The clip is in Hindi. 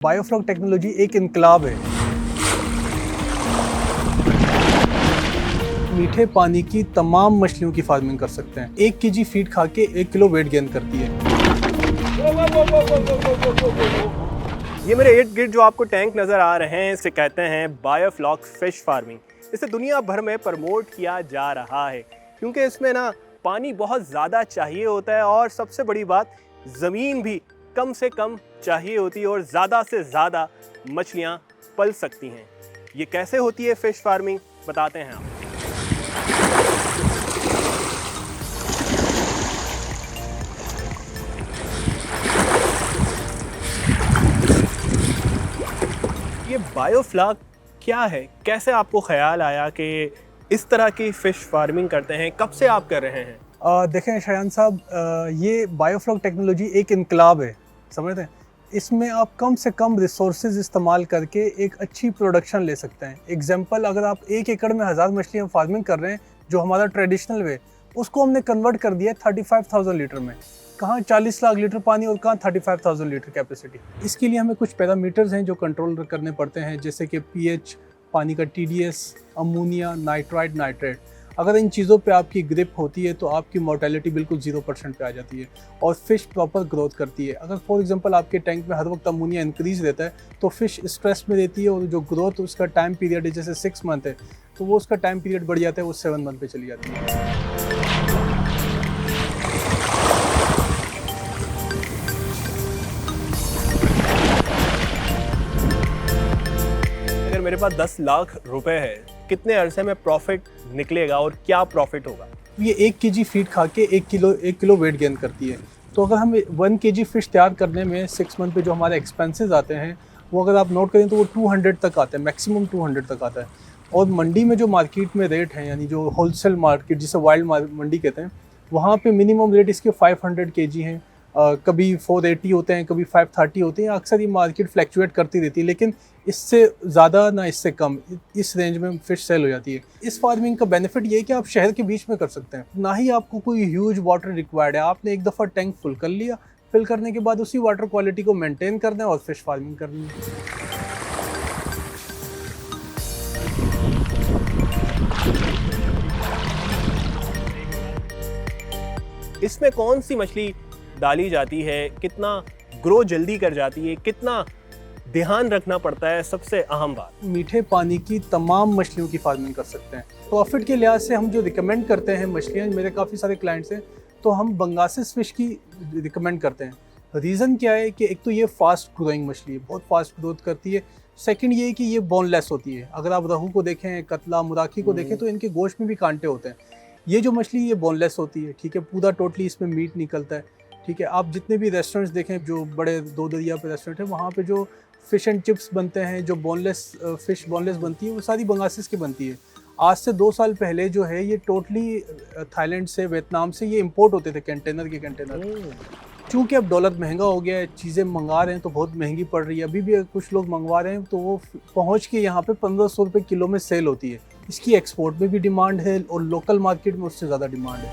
बायोफ्लॉक टेक्नोलॉजी एक इनकलाब है। मीठे पानी की तमाम मछलियों की फार्मिंग कर सकते हैं। 1 केजी फीड खा के 1 किलो वेट गेन करती है। ये मेरे इर्द गिर्द जो आपको टैंक नज़र आ रहे हैं इसे कहते हैं बायोफ्लॉक फिश फार्मिंग। इसे दुनिया भर में प्रमोट किया जा रहा है क्योंकि इसमें ना पानी बहुत ज़्यादा चाहिए होता है और सबसे बड़ी बात ज़मीन भी कम से कम चाहिए होती है और ज़्यादा से ज़्यादा मछलियाँ पल सकती हैं। ये कैसे होती है फ़िश फार्मिंग बताते हैं आप। ये बायोफ्लॉक क्या है, कैसे आपको ख्याल आया कि इस तरह की फ़िश फार्मिंग करते हैं, कब से आप कर रहे हैं? देखें शायान साहब, ये बायोफ्लॉक टेक्नोलॉजी एक इनकलाब है, समझते हैं। इसमें आप कम से कम रिसोर्सेज इस्तेमाल करके एक अच्छी प्रोडक्शन ले सकते हैं। एग्जांपल, अगर आप 1 एकड़ में 1000 मछलियाँ फार्मिंग कर रहे हैं, जो हमारा ट्रेडिशनल वे, उसको हमने कन्वर्ट कर दिया 35,000 लीटर में। कहाँ 40 लाख लीटर पानी और कहाँ 35,000 लीटर कैपेसिटी। इसके लिए हमें कुछ पैरामीटर्स हैं जो कंट्रोल करने पड़ते हैं, जैसे कि पीएच, पानी का टीडीएस, अमोनिया, नाइट्राइट, नाइट्रेट। अगर इन चीज़ों पे आपकी ग्रिप होती है तो आपकी मोर्टेलिटी बिल्कुल 0% पे आ जाती है और फिश प्रॉपर ग्रोथ करती है। अगर फॉर एग्जांपल आपके टैंक में हर वक्त अमोनिया इंक्रीज रहता है तो फिश स्ट्रेस में रहती है और जो ग्रोथ उसका टाइम पीरियड है, जैसे 6 मंथ है, तो वो उसका टाइम पीरियड बढ़ जाता है, वो 7 मंथ पे चली जाती है। अगर मेरे पास 10 लाख रुपए है, कितने अरसे में प्रॉफिट निकलेगा और क्या प्रॉफिट होगा? ये 1 केजी फीड खा के 1 किलो वेट गेन करती है। तो अगर हम 1 केजी फिश तैयार करने में 6 मंथ पे जो हमारे एक्सपेंसेस आते हैं, वो अगर आप नोट करें तो वो 200 तक आते हैं, मैक्सिमम 200 तक आता है। और मंडी में जो मार्केट में रेट है, यानी जो होलसेल मार्केट जिसे वाइल्ड मंडी कहते हैं, वहाँ पे मिनिमम रेट इसके 500 केजी हैं। कभी 480 होते हैं, कभी 530 होते हैं। अक्सर ये मार्केट फ्लैक्चुएट करती रहती है, लेकिन इससे ज़्यादा ना इससे कम, इस रेंज में फ़िश सेल हो जाती है। इस फार्मिंग का बेनिफिट ये है कि आप शहर के बीच में कर सकते हैं, ना ही आपको कोई ह्यूज वाटर रिक्वायर्ड है। आपने एक दफ़ा टैंक फुल कर लिया, फिल करने के बाद उसी वाटर क्वालिटी को मेंटेन करना है और फिश फार्मिंग करनी है। इसमें कौन सी मछली डाली जाती है, कितना ग्रो जल्दी कर जाती है, कितना ध्यान रखना पड़ता है, सबसे अहम बात? मीठे पानी की तमाम मछलियों की फार्मिंग कर सकते हैं। प्रॉफिट के लिहाज से हम जो रिकमेंड करते हैं मछलियाँ, मेरे काफ़ी सारे क्लाइंट्स हैं, तो हम बंगासिस फिश की रिकमेंड करते हैं। रीज़न क्या है कि एक तो ये फास्ट ग्रोइंग मछली है, बहुत फास्ट ग्रोथ करती है। सेकंड ये है कि ये बोनलेस होती है। अगर आप रहू को देखें, कतला, मुराकी को देखें, तो इनके गोश्त में भी कांटे होते हैं। ये जो मछली ये बोनलेस होती है, ठीक है, पूरा टोटली इसमें मीट निकलता है, ठीक है। आप जितने भी रेस्टोरेंट्स देखें, जो बड़े दो दरिया पे रेस्टोरेंट है, वहाँ पे जो फ़िश एंड चिप्स बनते हैं, जो बोनलेस फ़िश बोनलेस बनती है, वो सारी बंगासिस की बनती है। आज से 2 साल पहले जो है ये टोटली थाईलैंड से, वियतनाम से ये इंपोर्ट होते थे, कंटेनर के कंटेनर। चूँकि अब डॉलर महंगा हो गया है, चीज़ें मंगा रहे हैं तो बहुत महंगी पड़ रही है। अभी भी कुछ लोग मंगवा रहे हैं तो वो पहुँच के यहाँ पे 1500 रुपये किलो में सेल होती है। इसकी एक्सपोर्ट में भी डिमांड है और लोकल मार्केट में उससे ज़्यादा डिमांड है।